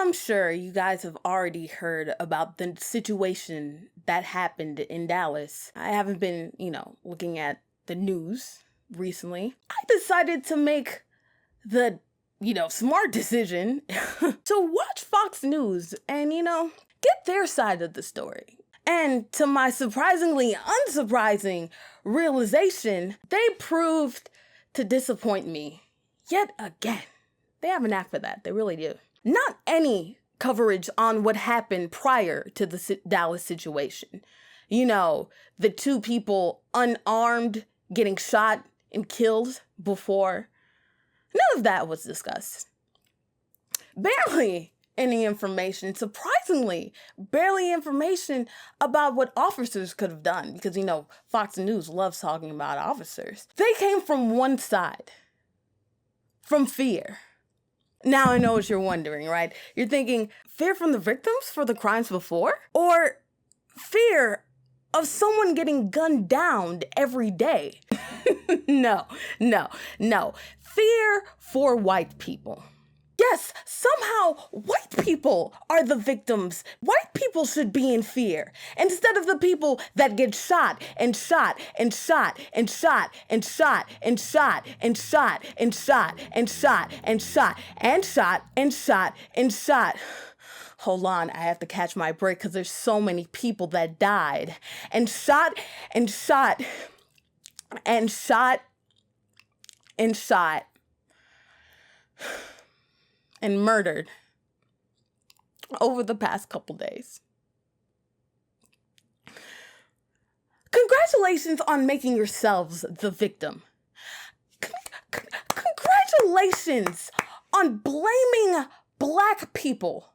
I'm sure you guys have already heard about the situation that happened in Dallas. I haven't been, looking at the news recently. I decided to make the, smart decision to watch Fox News and, get their side of the story. And to my surprisingly unsurprising realization, they proved to disappoint me yet again. They have a knack for that. They really do. Not any coverage on what happened prior to the Dallas situation. The two people unarmed getting shot and killed before. None of that was discussed. Barely any information, surprisingly, barely information about what officers could have done because, Fox News loves talking about officers. They came from one side, from fear. Now I know what you're wondering, right? You're thinking, fear from the victims for the crimes before? Or fear of someone getting gunned down every day? No. Fear for white people. Yes, somehow white people are the victims. White people should be in fear instead of the people that get shot and shot and shot and shot and shot and shot and shot and shot and shot and shot and shot and shot and shot. Hold on, I have to catch my break because there's so many people that died and shot and shot and shot and shot and murdered over the past couple days. Congratulations on making yourselves the victim. Congratulations on blaming Black people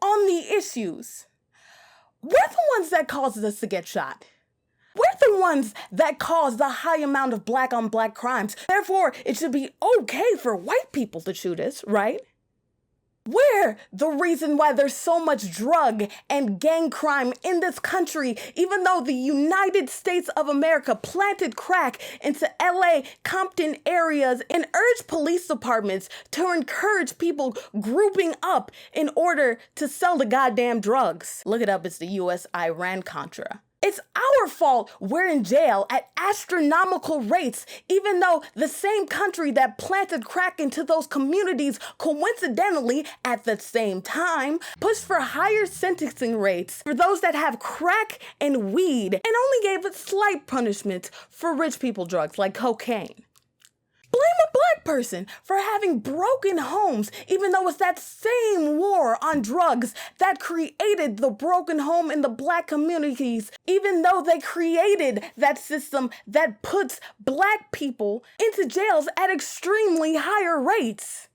on the issues. We're the ones that caused us to get shot. We're the ones that caused the high amount of Black on Black crimes. Therefore, it should be okay for white people to shoot us, right? We're the reason why there's so much drug and gang crime in this country, even though the United States of America planted crack into LA, Compton areas and urged police departments to encourage people grouping up in order to sell the goddamn drugs. Look it up, it's the US-Iran Contra. It's our fault we're in jail at astronomical rates, even though the same country that planted crack into those communities coincidentally at the same time pushed for higher sentencing rates for those that have crack and weed and only gave it slight punishments for rich people drugs like cocaine. Blame a Black person for having broken homes, even though it's that same war on drugs that created the broken home in the Black communities, even though they created that system that puts Black people into jails at extremely higher rates.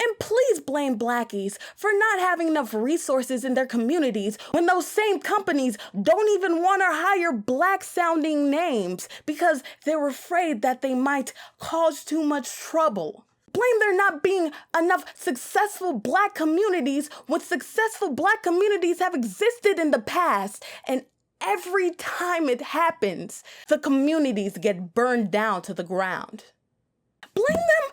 And please blame Blackies for not having enough resources in their communities when those same companies don't even want to hire Black-sounding names because they're afraid that they might cause too much trouble. Blame there not being enough successful Black communities when successful Black communities have existed in the past. And every time it happens, the communities get burned down to the ground. Blame them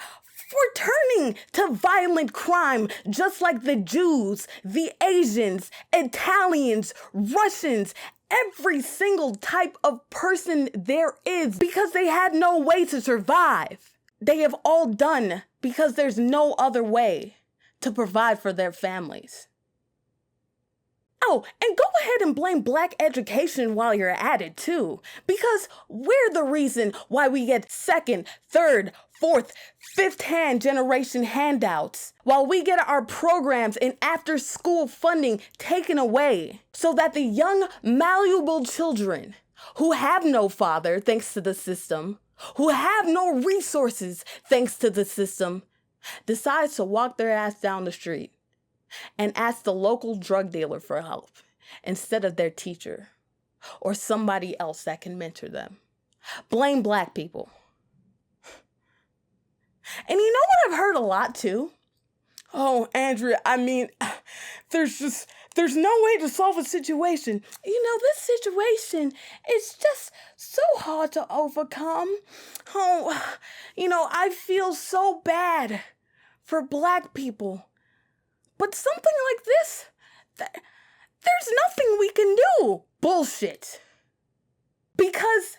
for turning to violent crime, just like the Jews, the Asians, Italians, Russians, every single type of person there is, because they had no way to survive. They have all done because there's no other way to provide for their families. Oh, and go ahead and blame Black education while you're at it too, because we're the reason why we get second, third, fourth, fifth-hand generation handouts, while we get our programs and after-school funding taken away, so that the young, malleable children who have no father thanks to the system, who have no resources thanks to the system, decides to walk their ass down the street and ask the local drug dealer for help instead of their teacher or somebody else that can mentor them. Blame Black people. And you know what I've heard a lot too? Oh, Andrea, there's no way to solve a situation. This situation is just so hard to overcome. I feel so bad for Black people. But something like this, there's nothing we can do. Bullshit. Because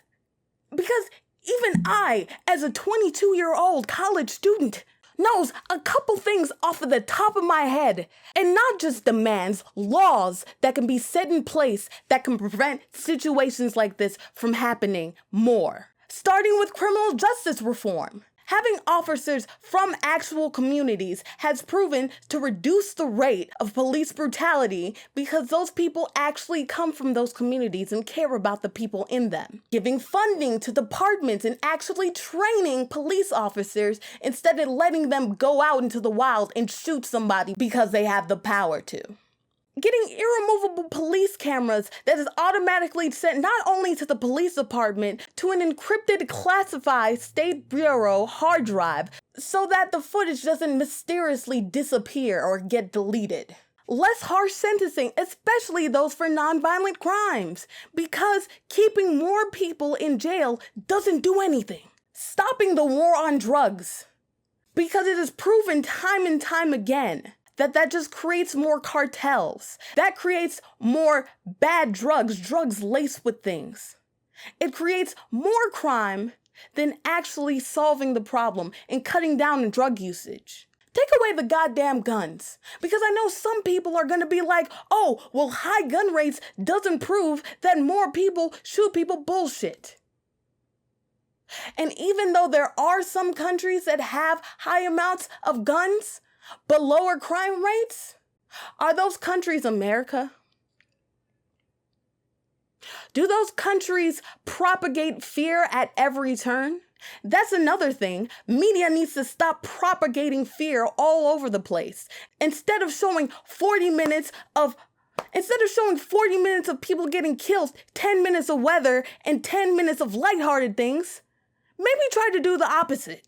even I, as a 22-year-old college student, knows a couple things off of the top of my head, and not just demands, laws that can be set in place that can prevent situations like this from happening more. Starting with criminal justice reform. Having officers from actual communities has proven to reduce the rate of police brutality because those people actually come from those communities and care about the people in them. Giving funding to departments and actually training police officers instead of letting them go out into the wild and shoot somebody because they have the power to. Getting irremovable police cameras that is automatically sent not only to the police department, to an encrypted classified State Bureau hard drive so that the footage doesn't mysteriously disappear or get deleted. Less harsh sentencing, especially those for nonviolent crimes, because keeping more people in jail doesn't do anything. Stopping the war on drugs, because it is proven time and time again that just creates more cartels. That creates more bad drugs laced with things. It creates more crime than actually solving the problem and cutting down on drug usage. Take away the goddamn guns. Because I know some people are gonna be like, oh, well, high gun rates doesn't prove that more people shoot people. Bullshit. And even though there are some countries that have high amounts of guns, but lower crime rates? Are those countries America? Do those countries propagate fear at every turn? That's another thing. Media needs to stop propagating fear all over the place. Instead of showing 40 minutes of people getting killed, 10 minutes of weather, and 10 minutes of lighthearted things, maybe try to do the opposite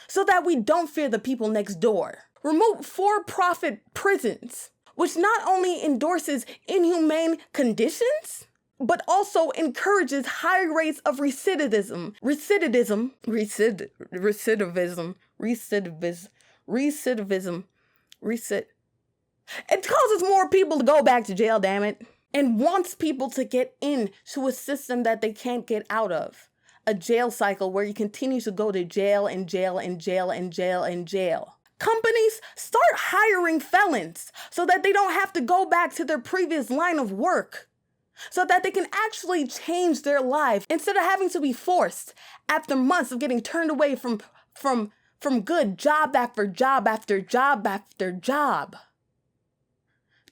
so that we don't fear the people next door. Remove for-profit prisons, which not only endorses inhumane conditions, but also encourages high rates of recidivism. It causes more people to go back to jail, damn it, and wants people to get into a system that they can't get out of. A jail cycle where you continue to go to jail and jail and jail and jail and jail. Companies, start hiring felons so that they don't have to go back to their previous line of work, so that they can actually change their life instead of having to be forced after months of getting turned away from good job after job after job after job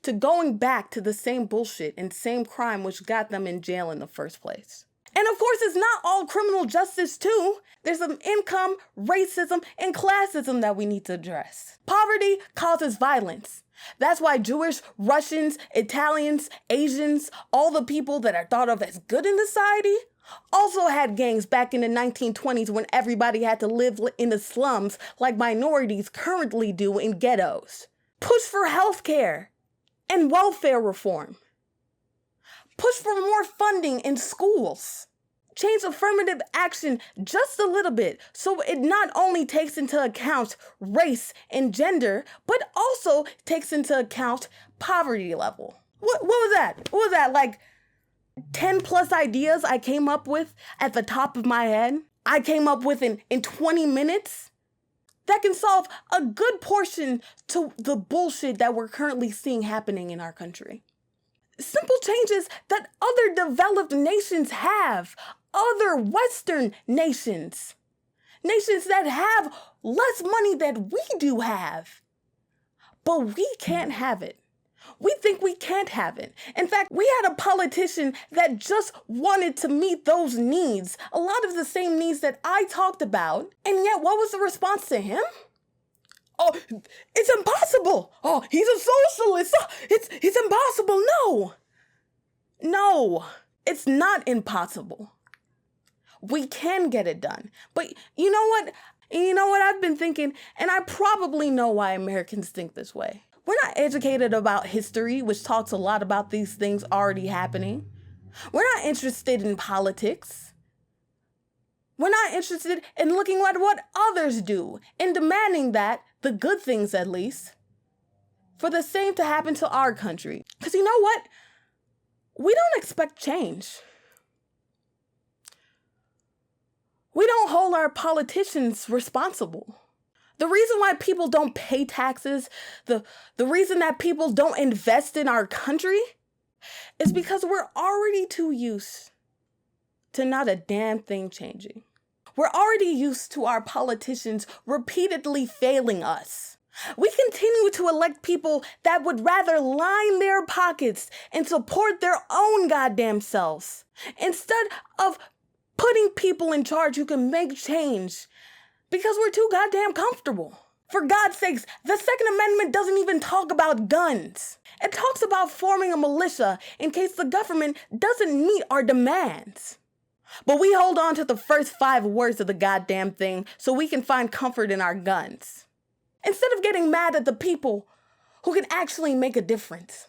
to going back to the same bullshit and same crime which got them in jail in the first place. And of course, it's not all criminal justice too. There's some income, racism, and classism that we need to address. Poverty causes violence. That's why Jewish, Russians, Italians, Asians, all the people that are thought of as good in society, also had gangs back in the 1920s when everybody had to live in the slums like minorities currently do in ghettos. Push for healthcare and welfare reform. Push for more funding in schools. Change affirmative action just a little bit so it not only takes into account race and gender, but also takes into account poverty level. What was that? What was that? Like 10 plus ideas I came up with at the top of my head? I came up with in 20 minutes? That can solve a good portion to the bullshit that we're currently seeing happening in our country. Simple changes that other developed nations have, other Western nations that have less money than we do have. But we can't have it. We think we can't have it. In fact, we had a politician that just wanted to meet those needs, a lot of the same needs that I talked about, and yet what was the response to him? Oh, it's impossible. Oh, he's a socialist. Oh, it's impossible. No, it's not impossible. We can get it done. But you know what? I've been thinking, and I probably know why Americans think this way. We're not educated about history, which talks a lot about these things already happening. We're not interested in politics. We're not interested in looking at what others do and demanding that, the good things at least. for the same to happen to our country. Because you know what? We don't expect change. We don't hold our politicians responsible. The reason why people don't pay taxes, the reason that people don't invest in our country is because we're already too used to not a damn thing changing. We're already used to our politicians repeatedly failing us. We continue to elect people that would rather line their pockets and support their own goddamn selves instead of putting people in charge who can make change because we're too goddamn comfortable. For God's sakes, the Second Amendment doesn't even talk about guns. It talks about forming a militia in case the government doesn't meet our demands. But we hold on to the first 5 words of the goddamn thing so we can find comfort in our guns, instead of getting mad at the people who can actually make a difference.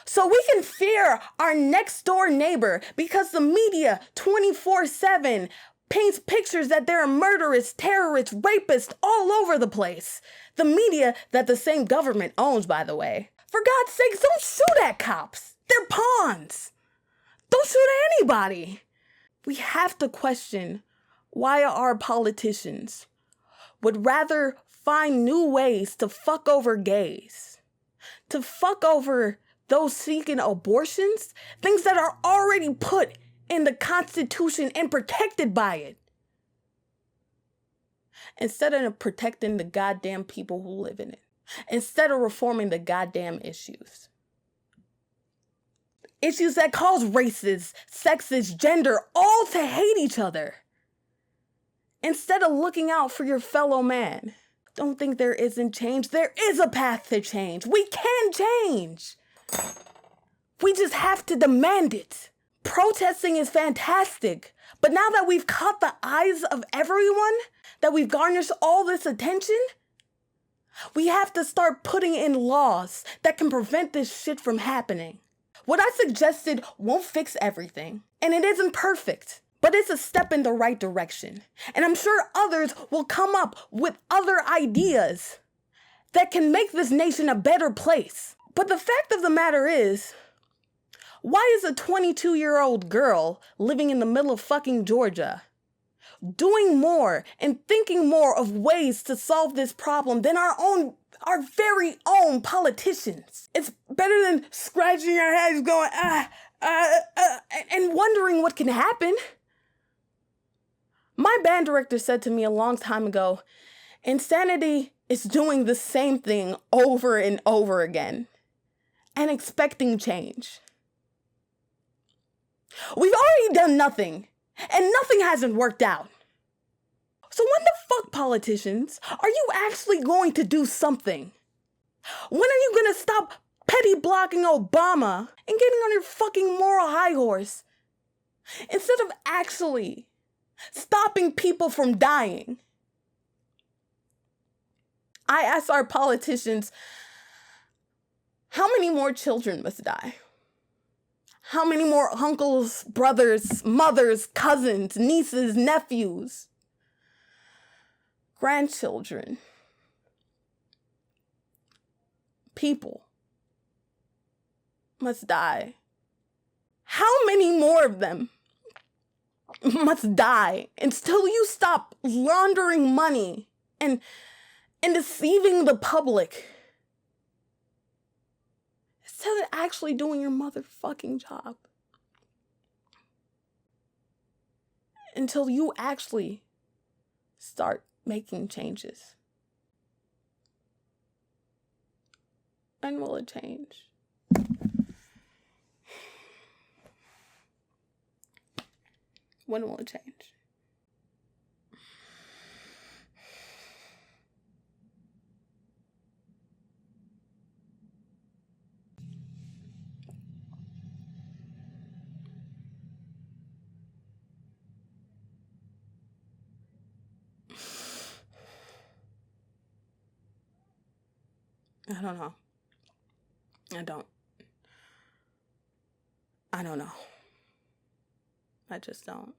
So we can fear our next door neighbor because the media 24/7 paints pictures that there are murderers, terrorists, rapists all over the place. The media that the same government owns, by the way. For God's sakes, don't shoot at cops. They're pawns. Don't shoot at anybody. We have to question why our politicians would rather find new ways to fuck over gays, to fuck over those seeking abortions, things that are already put in the Constitution and protected by it, instead of protecting the goddamn people who live in it, instead of reforming the goddamn issues. Issues that cause races, sexes, gender, all to hate each other. Instead of looking out for your fellow man. Don't think there isn't change. There is a path to change. We can change. We just have to demand it. Protesting is fantastic. But now that we've caught the eyes of everyone, that we've garnered all this attention, we have to start putting in laws that can prevent this shit from happening. What I suggested won't fix everything, and it isn't perfect, but it's a step in the right direction. And I'm sure others will come up with other ideas that can make this nation a better place. But the fact of the matter is, why is a 22-year-old girl living in the middle of fucking Georgia doing more and thinking more of ways to solve this problem than our very own politicians? It's better than scratching your heads going, and wondering what can happen. My band director said to me a long time ago, insanity is doing the same thing over and over again and expecting change. We've already done nothing, and nothing hasn't worked out. So when the fuck, politicians, are you actually going to do something? When are you going to stop petty blocking Obama and getting on your fucking moral high horse instead of actually stopping people from dying? I ask our politicians, how many more children must die? How many more uncles, brothers, mothers, cousins, nieces, nephews, grandchildren, people must die? How many more of them must die until you stop laundering money and deceiving the public instead of actually doing your motherfucking job? Until you actually start making changes. When will it change? When will it change? I don't know. I don't know. I just don't.